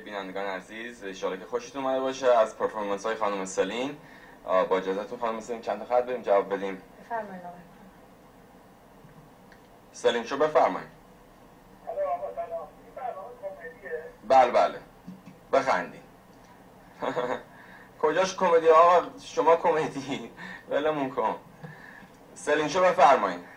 بینندگان عزیز، انشاءالله که خوشتون اومده باشه از پرفورمنس های خانم سلین. با اجازهتون خانم سلین چند تا خط بریم جواب بدیم. بفرمایید آقای سلین شو بفرمایید. بله بله بخندی. کجاش کمدی آقا؟ شما کمدی ولمون کن. سلین شو بفرمایید.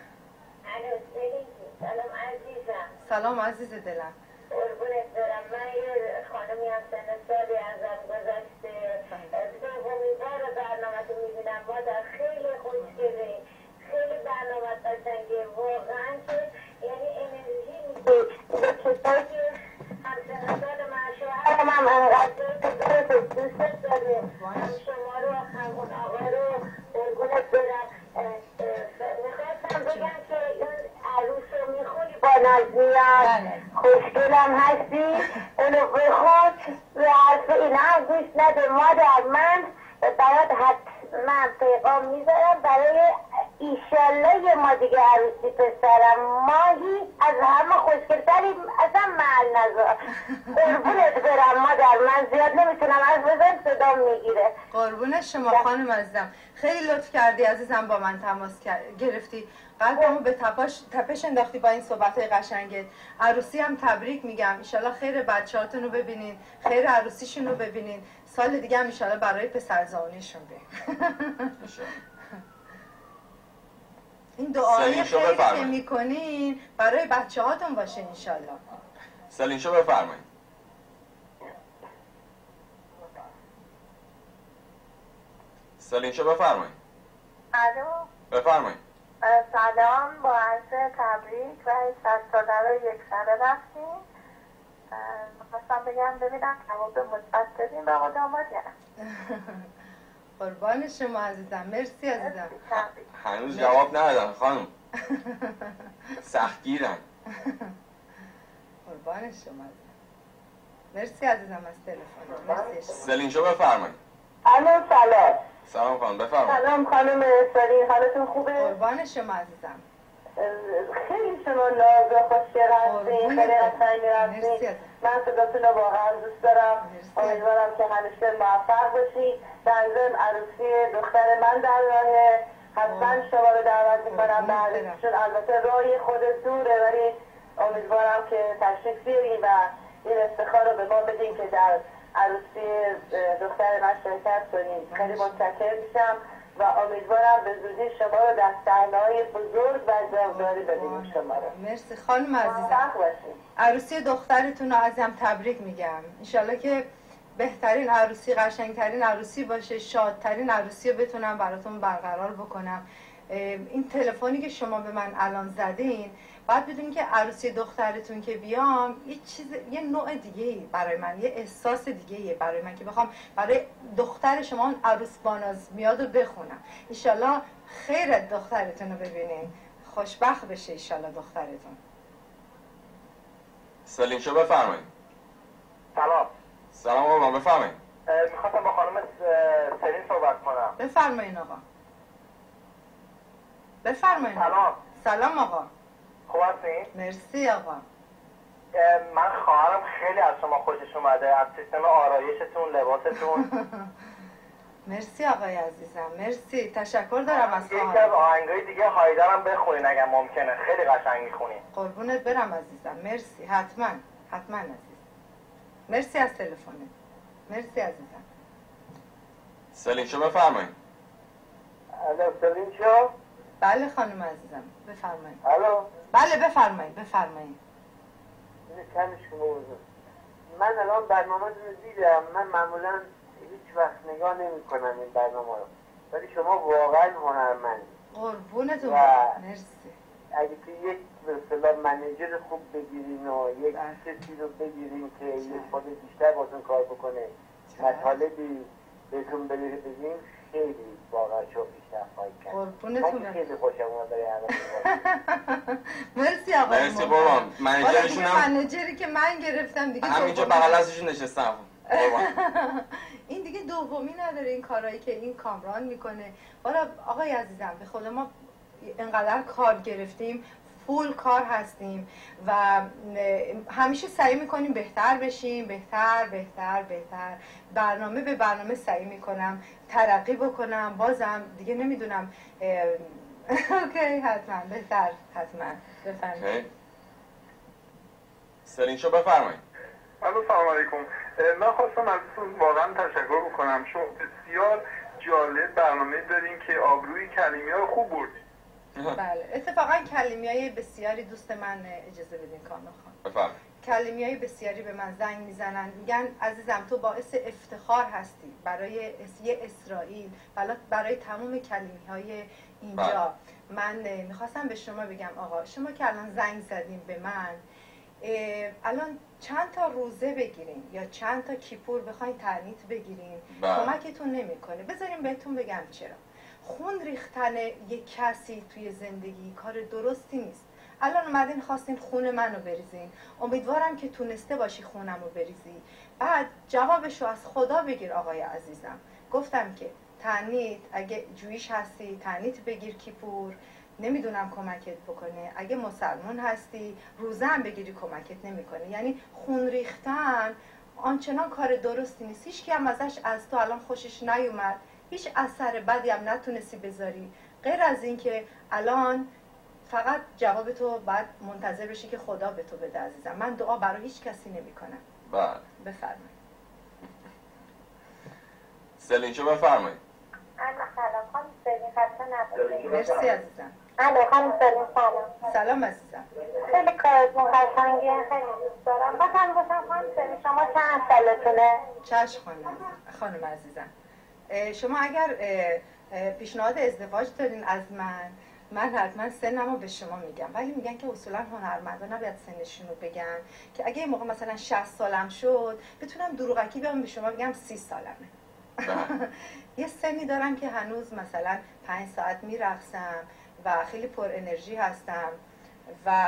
سلام عزیزم. سلام عزیز دلم. قربونت برم. من یه خانمی هم سن سالی ازم گذشته. دومین بار برنامه تو میبینم. مادر خیلی خوشگله، خیلی برنامه قشنگه واقعا، که یعنی انرژی میده به کسایی که هم سن سال من. شوهرم هم انقدر دوست داره، هم شما رو هم اون آقا رو. قربونت برم. میخواستم بگم که اون عروس رو میخونی با نازمیان، خوشگلم هستی، اونو بخون و حرف اینا هم گوش نده. مادر من برات حتما پیغام میذارم برای ایشالله ما دیگه عروسی پسرم. ماهی از همه خوشگلتری، اصلا محل نذار. قربونت برم مادر، من زیاد نمیتونم از بزن، صدام میگیره. قربون شما خانم عزیزم، خیلی لطف کردی عزیزم با من تماس گرفتی، قلبمو به تپش انداختی با این صحبت‌های قشنگت. عروسی هم تبریک میگم، انشالله خیر بچه‌هاتون رو ببینین، خیر عروسیشون رو ببینین، سال دیگه هم انشالله برای پسرزاییشون بریم. این دعای خیلی که میکنین برای بچه‌هاتون باشه انشالله. سلین شو بفرمایید. سلین شو بفرمایید. الو بفرمایید. سلام، با عرض تبریک و 100 ساله رو یک سره رفتیم. میخواستم بگم ببینم جواب مثبت بدیم به آقا داماد یا نه. قربان شما عزیزم، مرسی عزیزم. هنوز جواب ندادن خانم. سختگیرن. قربان شما عزیزم، مرسی عزیزم از تلفن. مرسی. سلین شو بفرمایید. الو سلام. سلام خانم بفرمایید. سلام خانم سلین، حالتون خوبه؟ قربان شما عزیزم. خیلی شما ناز و خوشگل هستین، خیلی قشنگی هستین. من صداتون رو واقعا دوست دارم. امیدوارم که همیشه موفق باشی. در ضمن عروسی دختر من در راهه، حتما شما رو دعوت میکنم به عروسیشون. البته راهی خود دوره، ولی امیدوارم که تشریف بیارین و این افتخار رو به ما بدین که در عروسی دختر من شرکت کنین. خیلی متشکر میشم و امیدوارم به زودی شما رو در صحنه‌های بزرگ و جاودانی ببینیم شما رو. مرسی خانم عزیزم. عروسی دخترتون رو عزیزم تبریک میگم. انشالله که بهترین عروسی، قشنگترین عروسی باشه، شادترین عروسی رو بتونم براتون برقرار بکنم. این تلفنی که شما به من الان زدین، باید بدونین که عروسی دخترتون که بیام یه نوع دیگه برای من، یه احساس دیگه برای من که بخوام برای دختر شما اون عروس باناز میاد رو بخونم. انشالله خیر دخترتون رو ببینین، خوشبخت بشه انشالله دخترتون. سلین شو بفرمایید. سلام. سلام آقا بفرمایید. میخواستم با خانم سلین صحبت کنم. بفرمایید آقا. بفرمایید. سلام. سلام آقا. خوب هستین؟ مرسی آقا. من خواهرم خیلی از شما خوشش اومده، از سیستم آرایشتون، لباستون. مرسی آقای عزیزم، مرسی، تشکر دارم از خواهرم. یکی از آهنگای دیگه هایدرم بخونین اگه ممکنه، خیلی قشنگ میخونین. قربونت برم عزیزم، مرسی، حتما حتما عزیز. مرسی از تلفنت. مرسی عزیزم. سلین شو بفرمایید. الو سلین شو؟ بله خانم عزیزم بفرمایید. الو. بله بفرمایید بفرمایید. من الان برنامه رو دیدم. من معمولا هیچ وقت نگاه نمی کنم این برنامه رو، ولی شما واقعا هنرمند. قربونتون مرسی. اگه که یک به اصطلاح منیجر خوب بگیرین و یک کسی رو بگیرین که یک خود بیشتر باتون کار بکنه، مطالبی بهتون بگیم، خیلی واقعا شما بیشتر خواهید کرد. قربونتون من خیلی خوشم اومد برای همه. مرسی آقا. مرسی بابا. منیجرشون هم منیجری که من گرفتم دیگه همینجا بغل ازشون نشستم. این دیگه دومی نداره این کارهایی که این کامران میکنه. حالا آقای عزیزم به خود ما اینقدر کار گرفتیم، فول کار هستیم و همیشه سعی میکنیم بهتر بشیم، بهتر بهتر بهتر، برنامه به برنامه سعی میکنم ترقی بکنم. بازم دیگه نمیدونم. اوکی حتما بهتر، حتما بفرمایید. سلین شو بفرمایید. سلام علیکم. من خواستم ازتون واقعا تشکر بکنم، شما بسیار جالب برنامه دارین که آبروی کلیمی‌ها رو خوب بردین. بله اتفاقا کلیمیای بسیاری دوست من، اجازه بدین کامل خان، بفرمایید. کلیمیای بسیاری به من زنگ میزنن میگن عزیزم تو باعث افتخار هستی برای اسرائیل، برای تمام کلیمی‌های اینجا. من میخواستم به شما بگم آقا شما که الان زنگ زدین به من، الان چند تا روزه بگیرین یا چند تا کیپور بخواین تعنیت بگیرین کمکتون نمیکنه. بذارین بهتون بگم چرا. خون ریختن یک کسی توی زندگی کار درستی نیست. الان اومدین خواستین خون منو بریزین، امیدوارم که تونسته باشی خونمو بریزی. بعد جوابشو از خدا بگیر آقای عزیزم. گفتم که تعنیت اگه جویش هستی تعنیت بگیر کیپور، نمیدونم کمکت بکنه. اگه مسلمون هستی روزه هم بگیری کمکت نمیکنه. یعنی خون ریختن آنچنان کار درستی نیست. هیچ کی هم ازش از تو الان خوشش نیومد، هیچ اثر بدی هم نتونستی بذاری، غیر از این که الان فقط جواب تو باید منتظر بشی که خدا به تو بده عزیزم. من دعا برای هیچ کسی نمیکنم. بله بفرمایید. سلین شو بفرمایید. سلام خانم سلین، خسته نباشید. مرسی عزیزم. خانم سلین سلام. سلام عزیزم. خیلی کارتون قشنگه، خیلی دوست دارم. بخوام گفتم خانم سلین شما چند سالتونه؟ چشم خانم عزیزم. شما اگر پیشنهاد ازدواج دارین از من حتما سنمو به شما میگم، ولی میگن که اصولا هنرمندا نباید سنشون رو بگن، که اگه یه موقع مثلا 60 سالم شد بتونم دروغکی بیام به شما بگم 30 سالمه. یه سنی دارم که هنوز مثلا 5 ساعت میرقصم و خیلی پر انرژی هستم و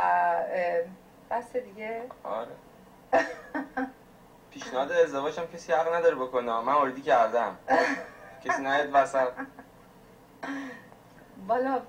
بس دیگه. آره. پیشنهاد ازدواج هم کسی حق نداره بکنه. من اوردی کردم. کسی نیاد وسط. بالا